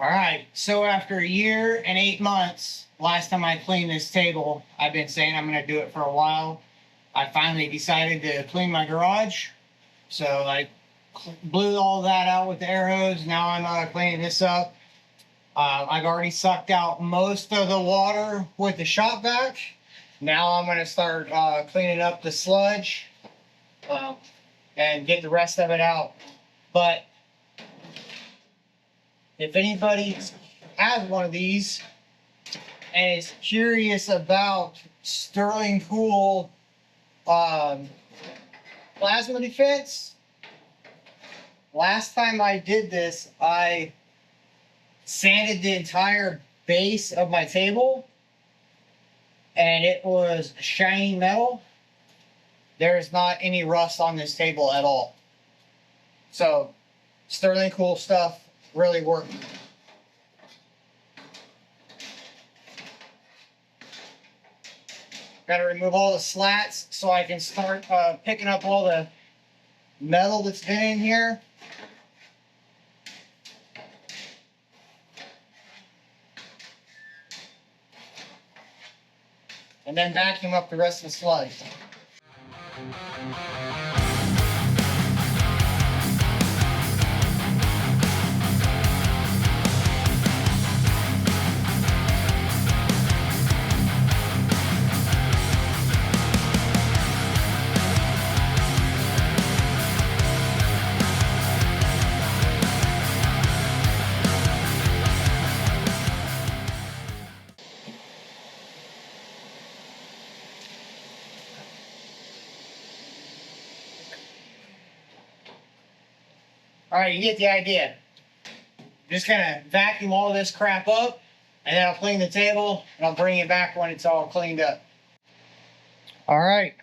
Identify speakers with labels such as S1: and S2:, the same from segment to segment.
S1: All right, so after a year and 8 months, last time I cleaned this table, I've been saying I'm going to do it for a while. I finally decided to clean my garage. So I blew all that out with the air hose. Now I'm cleaning this up. I've already sucked out most of the water with the shop vac. Now I'm going to start cleaning up the sludge and get the rest of it out. But if anybody has one of these and is curious about Sterling Cool plasma defense, last time I did this, I sanded the entire base of my table and it was shiny metal. There's not any rust on this table at all. So Sterling Cool stuff really works. Got to remove all the slats so I can start picking up all the metal that's been in here. And then vacuum up the rest of the sludge. All right, you get the idea. Just kind of vacuum all this crap up, and then I'll clean the table, and I'll bring it back when it's all cleaned up. All right.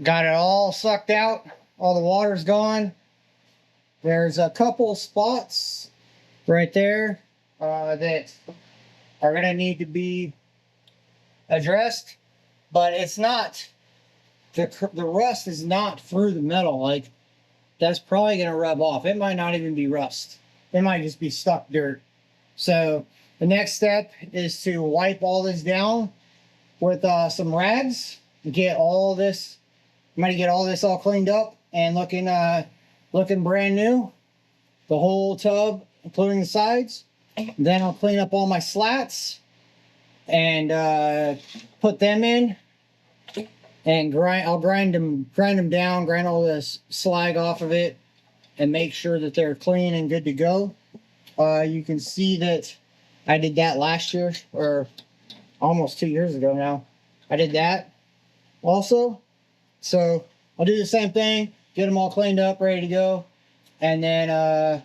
S1: Got it all sucked out. All the water's gone. There's a couple spots right there that are going to need to be addressed, but it's not, the rust is not through the metal. Like, that's probably going to rub off. It might not even be rust. It might just be stuck dirt. So the next step is to wipe all this down with some rags. Get all this, I'm going to get all this all cleaned up and looking brand new. The whole tub, including the sides. Then I'll clean up all my slats and put them in. And I'll grind them down, grind all this slag off of it, and make sure that they're clean and good to go. You can see that I did that last year, or almost 2 years ago now. I did that also. So I'll do the same thing, get them all cleaned up, ready to go. And then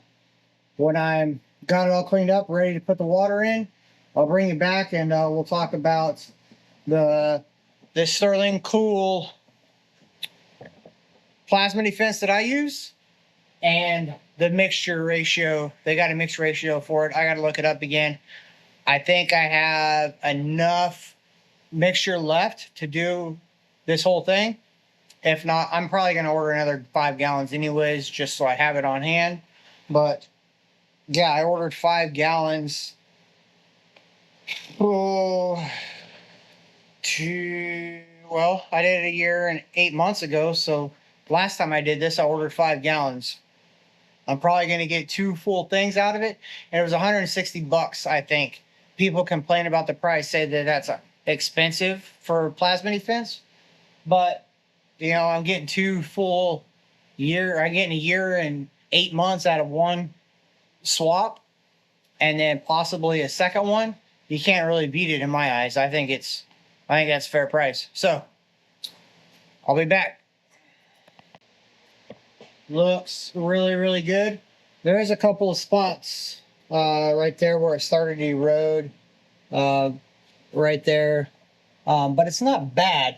S1: when I'm got it all cleaned up, ready to put the water in, I'll bring it back and we'll talk about this Sterling Cool plasma defense that I use and the mixture ratio. They got a mixture ratio for it. I got to look it up again. I think I have enough mixture left to do this whole thing. If not, I'm probably going to order another 5 gallons anyways, just so I have it on hand. But yeah, I ordered 5 gallons. Well, I did it a year and 8 months ago, so last time I did this, I ordered 5 gallons. I'm probably going to get 2 full things out of it, and it was 160 bucks, I think. People complain about the price, say that that's expensive for plasma defense, but you know, I'm getting 2 full year. I'm getting a year and 8 months out of one swap, and then possibly a second one. You can't really beat it in my eyes. I think that's fair price. So I'll be back. Looks really, really good. There is a couple of spots right there where it started to erode, right there. But it's not bad.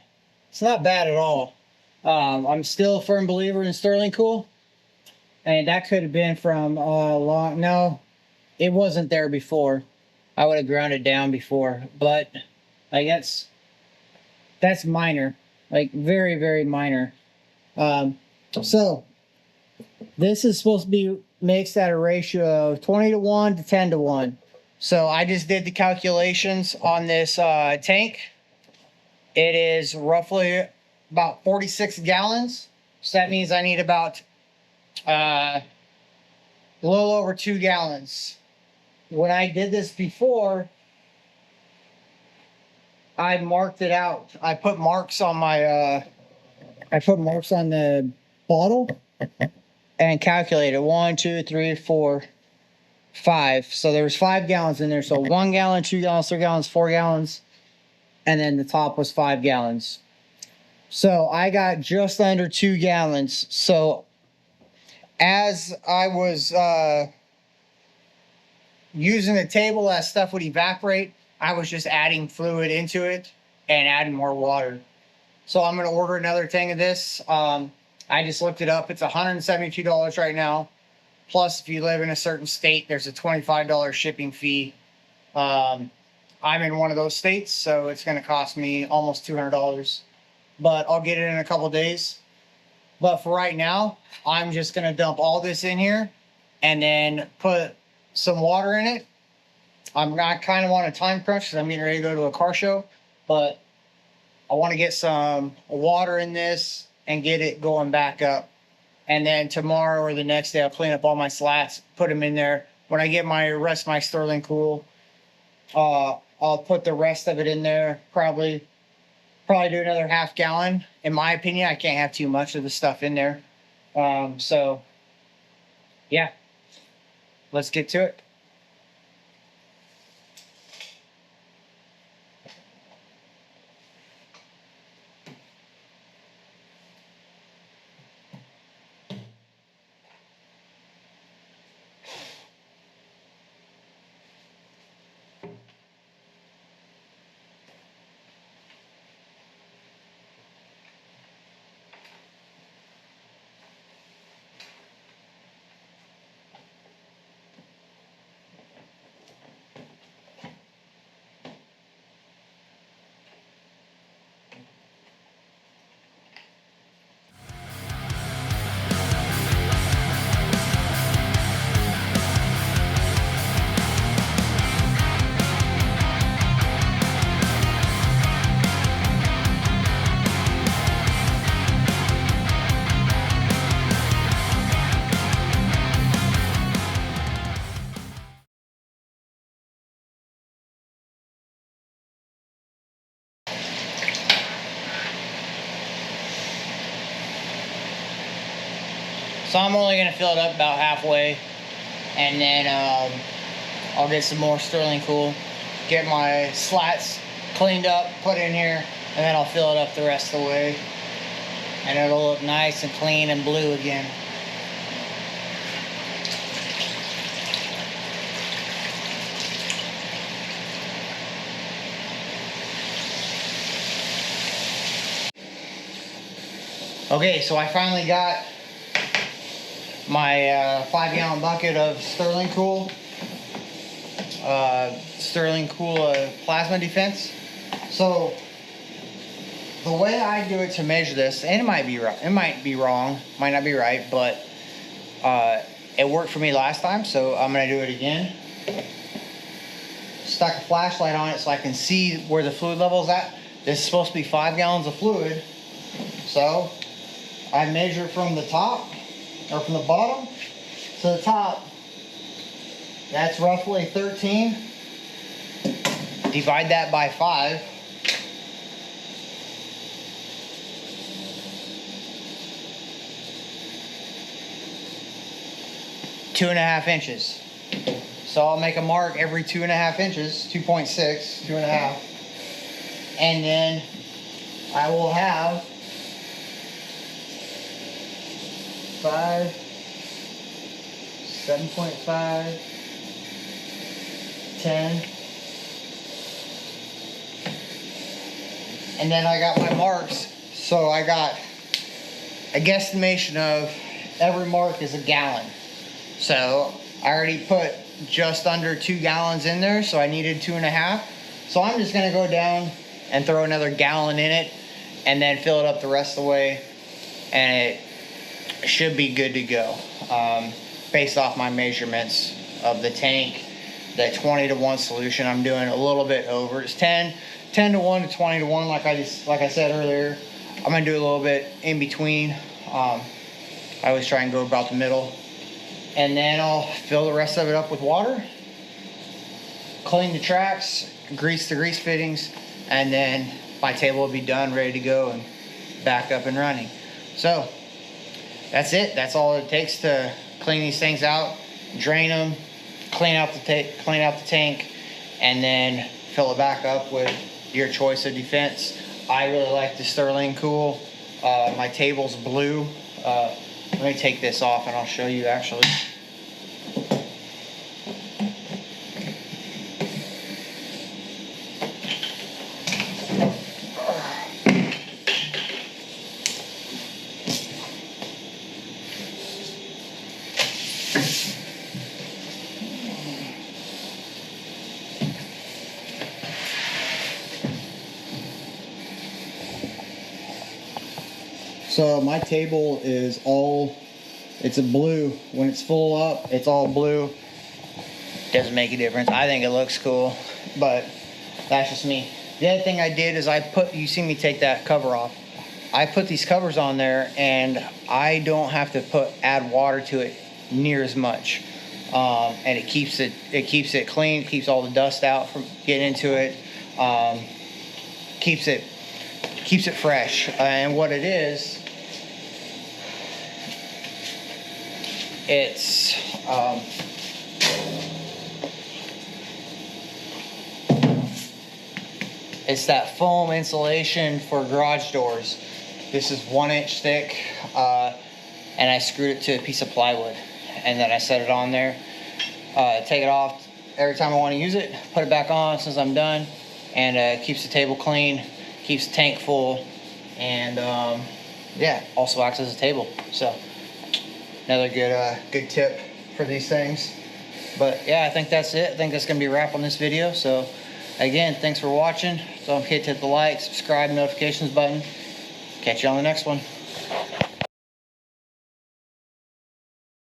S1: It's not bad at all. I'm still a firm believer in Sterling Cool. And that could have been from no, it wasn't there before. I would have ground it down before, but I guess that's minor, like very, very minor. So This is supposed to be mixed at a ratio of 20 to 1 to 10 to 1. So I just did the calculations on this tank. It is roughly about 46 gallons. So that means I need about a little over 2 gallons. When I did this before, I marked it out. I put marks on my I put marks on the bottle and calculated 1, 2, 3, 4, 5. So there was 5 gallons in there. So 1 gallon, 2 gallons, 3 gallons, 4 gallons, and then the top was 5 gallons. So I got just under 2 gallons. So as I was using the table, as stuff would evaporate, I was just adding fluid into it and adding more water. So I'm going to order another thing of this. I just looked it up. It's $172 right now. Plus, if you live in a certain state, there's a $25 shipping fee. I'm in one of those states, so it's going to cost me almost $200. But I'll get it in a couple days. But for right now, I'm just going to dump all this in here and then put some water in it. I kind of want a time crunch because I'm getting ready to go to a car show. But I want to get some water in this and get it going back up. And then tomorrow or the next day, I'll clean up all my slats, put them in there. When I get my rest of my Sterling Cool, I'll put the rest of it in there. Probably do another half gallon. In my opinion, I can't have too much of the stuff in there. So, yeah, let's get to it. So I'm only going to fill it up about halfway, and then I'll get some more Sterling Cool, get my slats cleaned up, put in here, and then I'll fill it up the rest of the way. And it'll look nice and clean and blue again. Okay, so I finally got my 5 gallon bucket of Sterling Cool. Sterling Cool Plasma Defense. So the way I do it to measure this, and it might be wrong, might not be right, but it worked for me last time, so I'm gonna do it again. Stuck a flashlight on it so I can see where the fluid level is at. This is supposed to be 5 gallons of fluid, so I measure from the top, or from the bottom to the top. That's roughly 13. Divide that by 5. Two and a half inches. So I'll make a mark every 2.5 inches, 2.6, 2.5. And then I will have 5, 7.5, 10. And then I got my marks. So I got a guesstimation of every mark is a gallon. So I already put just under 2 gallons in there, so I needed 2.5. So I'm just gonna go down and throw another gallon in it and then fill it up the rest of the way, and it should be good to go. based off my measurements of the tank. That 20-to-1 solution, I'm doing a little bit over. It's 10-to-1 to 20-to-1, like I said earlier. I'm gonna do a little bit in between. I always try and go about the middle, and then I'll fill the rest of it up with water, clean the tracks, grease the grease fittings, and then my table will be done, ready to go, and back up and running. So that's it. That's all it takes to clean these things out, drain them, clean out the tank, and then fill it back up with your choice of defense. I really like the Sterling Cool. My table's blue. Let me take this off and I'll show you actually. So my table is it's a blue. When it's full up, it's all blue. Doesn't make a difference. I think it looks cool, but that's just me. The other thing I did is you see me take that cover off. I put these covers on there and I don't have to add water to it near as much. And it keeps it clean, keeps all the dust out from getting into it. Keeps it fresh. And what it is, it's that foam insulation for garage doors. This is 1 inch thick, and I screwed it to a piece of plywood, and then I set it on there. Take it off every time I want to use it, put it back on since I'm done, and keeps the table clean, keeps the tank full, and yeah, also acts as a table. So another good tip for these things. But yeah, I think that's it. I think that's gonna be a wrap on this video. So again, thanks for watching. Don't forget to hit the like, subscribe, notifications button. Catch you on the next one.